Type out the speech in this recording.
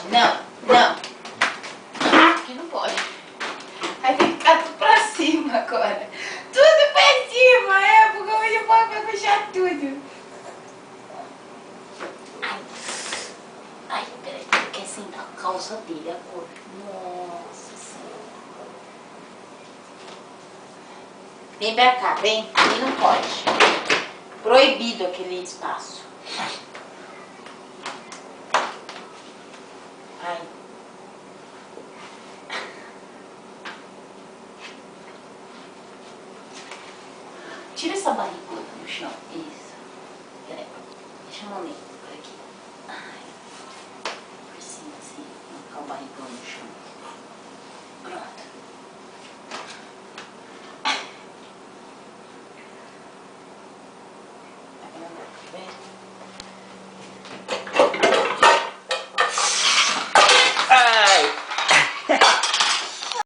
Não, não. Aqui não pode. Aí tem que ficar tudo pra cima agora. Tudo pra cima, porque o William vai fechar tudo. Ai, peraí, porque assim a calça dele, a cor. Nossa Senhora. Vem pra cá, vem. Ali não pode. Proibido aquele espaço. Ai. Tira essa barriguda no chão. Isso. Peraí. Deixa eu momento por aqui. Ai. Por cima assim. Colocar o barrigão no chão.